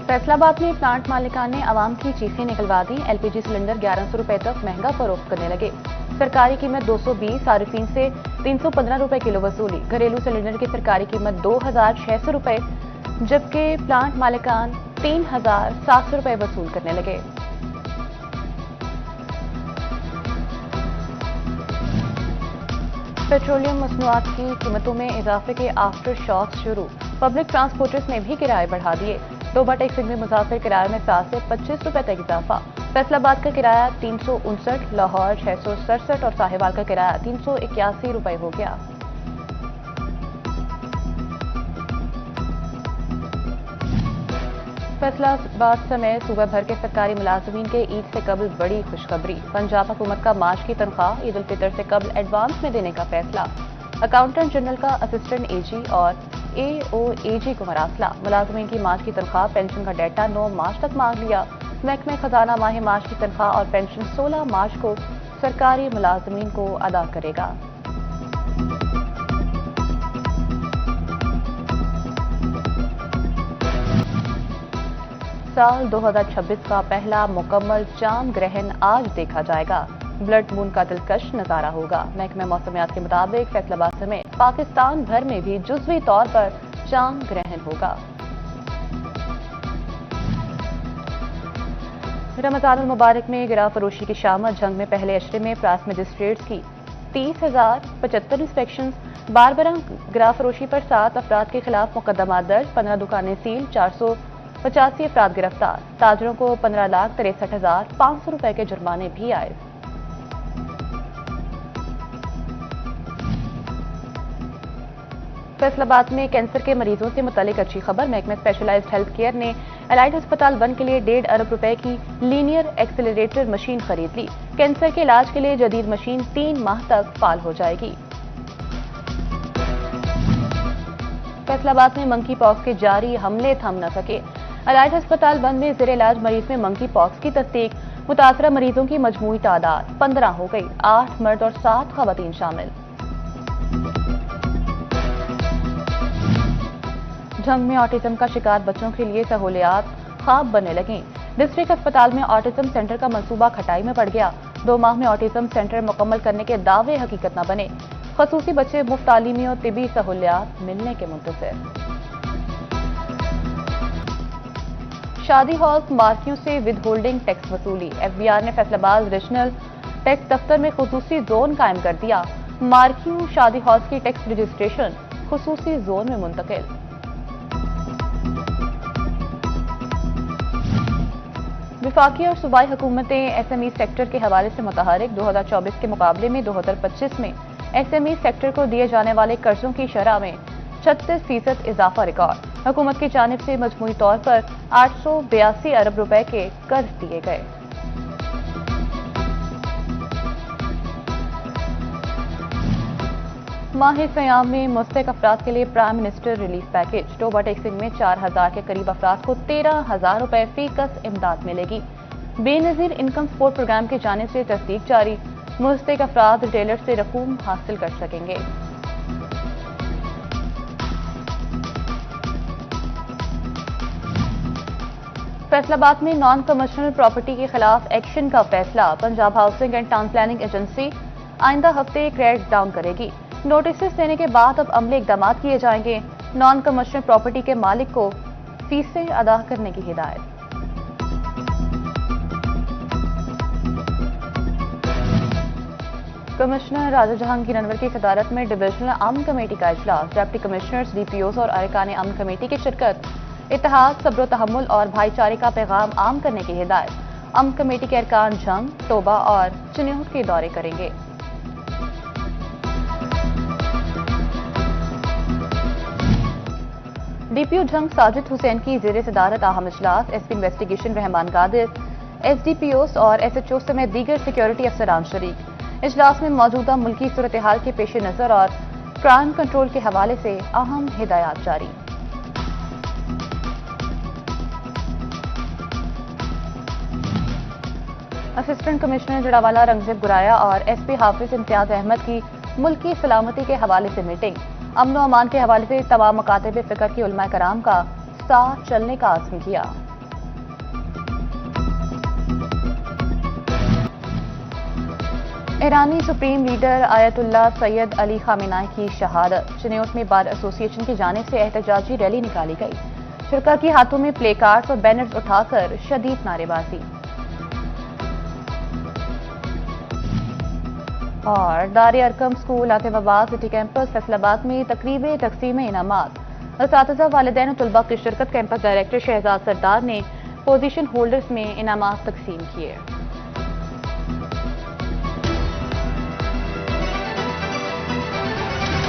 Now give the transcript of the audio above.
फैसला बात में प्लांट मालिकान ने आवाम की चीखें निकलवा दी। एलपीजी सिलेंडर 1100 रुपए तक महंगा फरोख्त करने लगे। सरकारी कीमत 220, सार्फिन से 315 रुपए किलो वसूली। घरेलू सिलेंडर की सरकारी कीमत 2600 रुपए, जबकि प्लांट मालिकान 3700 रुपए वसूल करने लगे। पेट्रोलियम मसनूआत की कीमतों में इजाफे के आफ्टर शॉक शुरू। पब्लिक ट्रांसपोर्टर्स ने भी किराए बढ़ा दिए। तोबा टेक्सिंग में मुसाफिर किराए में 7 से 25 रुपए तक इजाफा। फैसलाबाद का किराया 359, लाहौर 667 और साहिवाल का किराया 381 रुपए हो गया। फैसलाबाद समेत सूबा भर के सरकारी मुलाजमीन के ईद से कबल बड़ी खुशखबरी। पंजाब हुकूमत का मार्च की तनख्वाह ईद उल फितर से कबल एडवांस में देने का फैसला। अकाउंटेंट जनरल का असिस्टेंट एजी और एओएजी को मरासला। मुलाजमीन की मार्च की तनख्वाह पेंशन का डेटा 9 मार्च तक मांग लिया। महकमे खजाना माह मार्च की तनख्वाह और पेंशन 16 मार्च को सरकारी मुलाजमीन को अदा करेगा। साल 2026 का पहला मुकम्मल चांद ग्रहण आज देखा जाएगा। ब्लड मून का दिलकश नजारा होगा। महकमा मौसमियात के मुताबिक फैसलाबाद समेत पाकिस्तान भर में भी जुज़वी तौर पर चांद ग्रहण होगा। रमजानुल मुबारक में गिरा फरोशी की शामत। जंग में पहले अशरे में प्रांत मजिस्ट्रेट्स की 30,075 इंस्पेक्शन। बारबरंग गिरा फरोशी पर 7 अफराद के खिलाफ मुकदमा दर्ज। 15 दुकानें सील, 485 अफराद गिरफ्तार। ताजरों को 15,63,500 रुपए के जुर्माने भी आए। फैसलाबाद में कैंसर के मरीजों से मुतालिक अच्छी खबर। महकमा स्पेशलाइज्ड हेल्थ केयर ने एलाइड अस्पताल 1 के लिए 1.5 अरब रुपए की लीनियर एक्सेलरेटर मशीन खरीद ली। कैंसर के इलाज के लिए जदीद मशीन 3 माह तक फाल हो जाएगी। फैसलाबाद में मंकी पॉक्स के जारी हमले थम न सके। एलाइड अस्पताल 1 में ज़ेर इलाज मरीज में मंकी पॉक्स की तस्दीक। मुतासरा मरीजों की मजमूई तादाद 15 हो गई। 8 मर्द और 7 खवातीन शामिल। जंग में ऑटिज्म का शिकार बच्चों के लिए सहूलियात ख्वाब बनने लगी। डिस्ट्रिक्ट अस्पताल में ऑटिज्म सेंटर का मंसूबा खटाई में पड़ गया। 2 माह में ऑटिज्म सेंटर मुकम्मल करने के दावे हकीकत न बने। खसूसी बच्चे मुफ्त तालीमी और तिबी सहूलियात मिलने के मुंतज़िर। शादी हॉल्स मार्कियों से विद होल्डिंग टैक्स वसूली। एफबीआर ने फैसलाबाद रीजनल टैक्स दफ्तर में खुसूसी जोन कायम कर दिया। मार्कियों शादी हॉल्स की टैक्स रजिस्ट्रेशन खुसूसी जोन में मुंतकिल। विफाकी और सूबाई हुकूमतें एसएमई सेक्टर के हवाले से मुतहरिक। 2024 के मुकाबले में 2025 में एसएमई सेक्टर को दिए जाने वाले कर्जों की शरह में 36% इजाफा रिकॉर्ड। हुकूमत की जानिब से मजमूई तौर पर 882 अरब रुपए के कर्ज दिए गए। माह सयाम में मुस्तक अफराद के लिए prime minister relief package. Toba टेक्सिंग में 4000 के करीब अफराद को 13,000 रुपए फी कस इमदाद मिलेगी। बेनजीर इनकम सपोर्ट प्रोग्राम की जानिब से तस्दीक जारी। मुस्तक अफराद रिटेलर से रकूम हासिल कर सकेंगे। फैसलाबाद में नॉन कमर्शियल प्रॉपर्टी के खिलाफ एक्शन का फैसला। Punjab housing and town planning agency आइंदा हफ्ते क्रैक डाउन करेगी। नोटिस देने के बाद अब अमली इकदाम किए जाएंगे। नॉन कमर्शियल प्रॉपर्टी के मालिक को फीसें अदा करने की हिदायत। कमिश्नर राजा जहांगीर अनवर की सदारत में डिविजनल अमन कमेटी का इजलास। डिप्टी कमिश्नर्स, डीपीओज और अरकान अमन कमेटी की शिरकत। इत्तेहाद, सब्र तहम्मुल और भाईचारे का पैगाम आम करने की हिदायत। अमन कमेटी के अरकान जंग, तोबा और चिन्होट के दौरे करेंगे। डीपीओ जंग साजिद हुसैन की ज़ेर सदारत अहम इजलास। एसपी इन्वेस्टिगेशन रहमान कादिर, एसडीपीओस और एसएचओ समेत दीगर सिक्योरिटी अफसरान शरीक। इजलास में मौजूदा मुल्की सूरत हाल के पेश नजर और क्राइम कंट्रोल के हवाले से अहम हिदायत जारी। असिस्टेंट कमिश्नर जड़ावाला रंगजेब गुराया और एसपी हाफिज इम्तियाज अहमद की मुल्की सलामती के हवाले से मीटिंग। अमन व अमान के हवाले से तमाम मकातब फिक्र की उलमा कराम का साथ चलने का आज़म किया। ایرانی سپریم لیڈر آیت اللہ سید علی خامنہئی کی شہادت۔ چنیوٹ میں بار ایسوسی ایشن کی جانب سے احتجاجی ریلی نکالی گئی۔ شرکا کی ہاتھوں میں پلے کارڈز اور بینرز اٹھا کر شدید نعرے بازی۔ اور دار ارقم اسکول حاتم آباد سٹی کیمپس فیصل آباد میں تقریب تقسیم انعامات۔ اساتذہ، والدین اور طلباء کی شرکت۔ کیمپس ڈائریکٹر شہزاد سردار نے پوزیشن ہولڈرز میں انعامات تقسیم کیے۔